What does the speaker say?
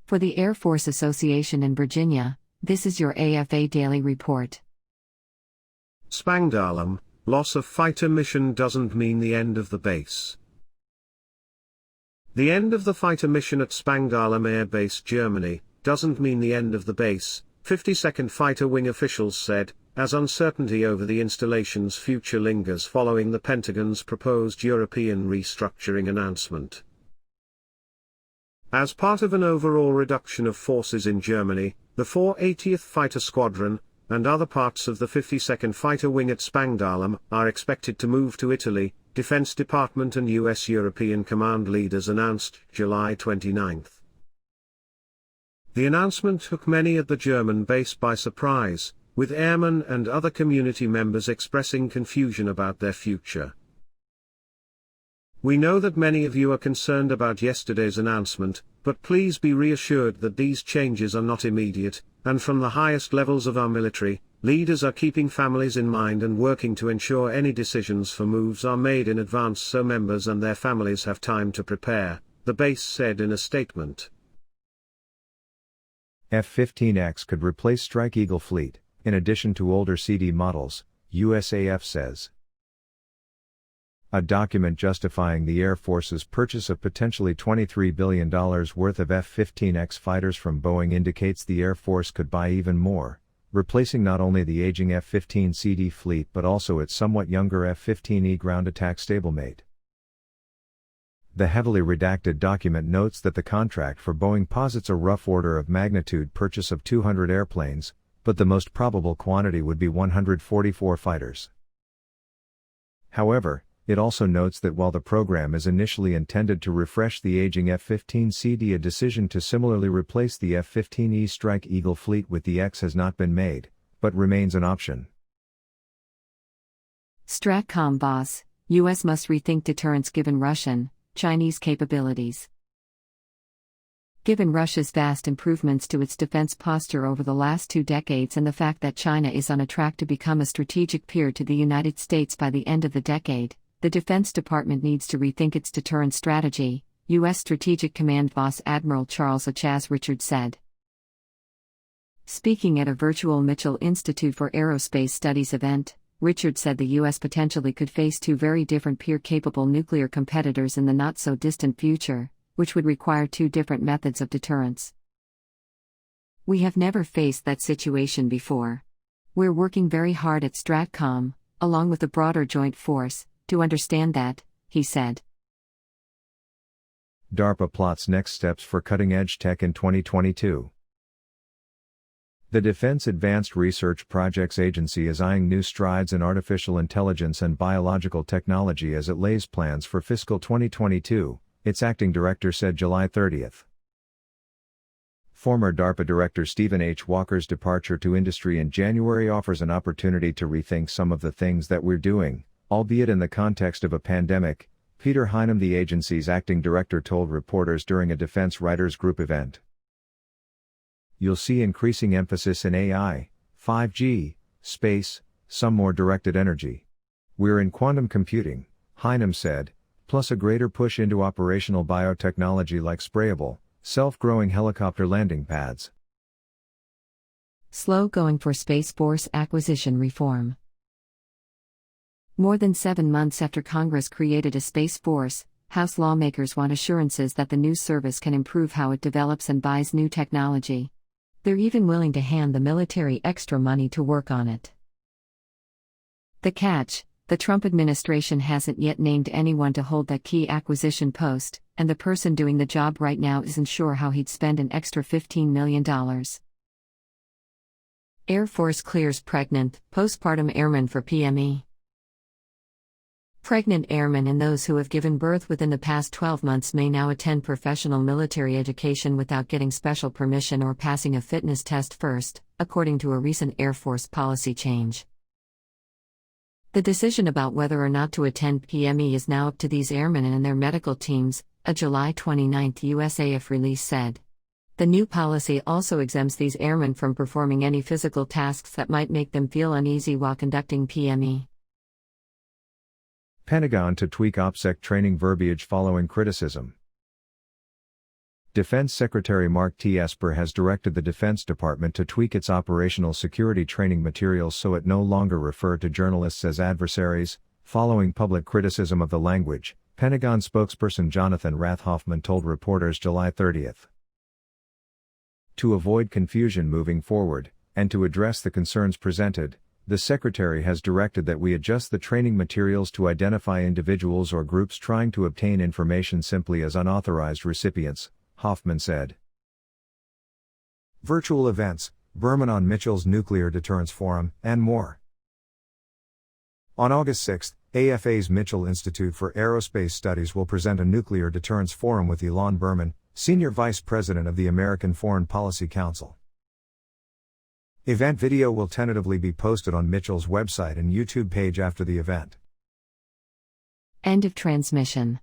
For the Air Force Association in Virginia, this is your AFA Daily Report. Spangdahlem, loss of fighter mission doesn't mean the end of the base. The end of the fighter mission at Spangdahlem Air Base, Germany, doesn't mean the end of the base, 52nd Fighter Wing officials said, as uncertainty over the installation's future lingers following the Pentagon's proposed European restructuring announcement. As part of an overall reduction of forces in Germany, the 480th Fighter Squadron, and other parts of the 52nd Fighter Wing at Spangdahlem, are expected to move to Italy, Defense Department and U.S. European Command leaders announced July 29. The announcement took many at the German base by surprise, with airmen and other community members expressing confusion about their future. We know that many of you are concerned about yesterday's announcement, but please be reassured that these changes are not immediate, and from the highest levels of our military, leaders are keeping families in mind and working to ensure any decisions for moves are made in advance so members and their families have time to prepare, the base said in a statement. F-15X could replace Strike Eagle fleet, in addition to older CD models, USAF says. A document justifying the Air Force's purchase of potentially $23 billion worth of F-15X fighters from Boeing indicates the Air Force could buy even more, replacing not only the aging F-15CD fleet but also its somewhat younger F-15E ground attack stablemate. The heavily redacted document notes that the contract for Boeing posits a rough order of magnitude purchase of 200 airplanes, but the most probable quantity would be 144 fighters. However, it also notes that while the program is initially intended to refresh the aging F-15CD, a decision to similarly replace the F-15E Strike Eagle fleet with the X has not been made, but remains an option. Stratcom boss, U.S. must rethink deterrence given Russian, Chinese capabilities. Given Russia's vast improvements to its defense posture over the last 2 decades and the fact that China is on a track to become a strategic peer to the United States by the end of the decade, the Defense Department needs to rethink its deterrence strategy, U.S. Strategic Command Boss Admiral Charles H. Richards said. Speaking at a virtual Mitchell Institute for Aerospace Studies event, Richards said the U.S. potentially could face 2 very different peer-capable nuclear competitors in the not-so-distant future, which would require 2 different methods of deterrence. We have never faced that situation before. We're working very hard at Stratcom, along with the broader joint force, to understand that, he said. DARPA plots next steps for cutting-edge tech in 2022. The Defense Advanced Research Projects Agency is eyeing new strides in artificial intelligence and biological technology as it lays plans for fiscal 2022, its acting director said July 30. Former DARPA Director Stephen H. Walker's departure to industry in January offers an opportunity to rethink some of the things that we're doing, albeit in the context of a pandemic, Peter Heinem, the agency's acting director, told reporters during a Defense Writers Group event. You'll see increasing emphasis in AI, 5G, space, some more directed energy. We're in quantum computing, Heinem said, plus a greater push into operational biotechnology like sprayable, self-growing helicopter landing pads. Slow going for Space Force acquisition reform. More than 7 months after Congress created a Space Force, House lawmakers want assurances that the new service can improve how it develops and buys new technology. They're even willing to hand the military extra money to work on it. The catch: the Trump administration hasn't yet named anyone to hold that key acquisition post, and the person doing the job right now isn't sure how he'd spend an extra $15 million. Air Force clears pregnant, postpartum airmen for PME. Pregnant airmen and those who have given birth within the past 12 months may now attend professional military education without getting special permission or passing a fitness test first, according to a recent Air Force policy change. The decision about whether or not to attend PME is now up to these airmen and their medical teams, a July 29 USAF release said. The new policy also exempts these airmen from performing any physical tasks that might make them feel uneasy while conducting PME. Pentagon to tweak OpSec training verbiage following criticism. Defense Secretary Mark T. Esper has directed the Defense Department to tweak its operational security training materials so it no longer refer to journalists as adversaries, following public criticism of the language, Pentagon spokesperson Jonathan Rath-Hoffman told reporters July 30. To avoid confusion moving forward, and to address the concerns presented, the Secretary has directed that we adjust the training materials to identify individuals or groups trying to obtain information simply as unauthorized recipients, Hoffman said. Virtual events, Berman on Mitchell's Nuclear Deterrence Forum, and more. On August 6, AFA's Mitchell Institute for Aerospace Studies will present a Nuclear Deterrence Forum with Elon Berman, Senior Vice President of the American Foreign Policy Council. Event video will tentatively be posted on Mitchell's website and YouTube page after the event. End of transmission.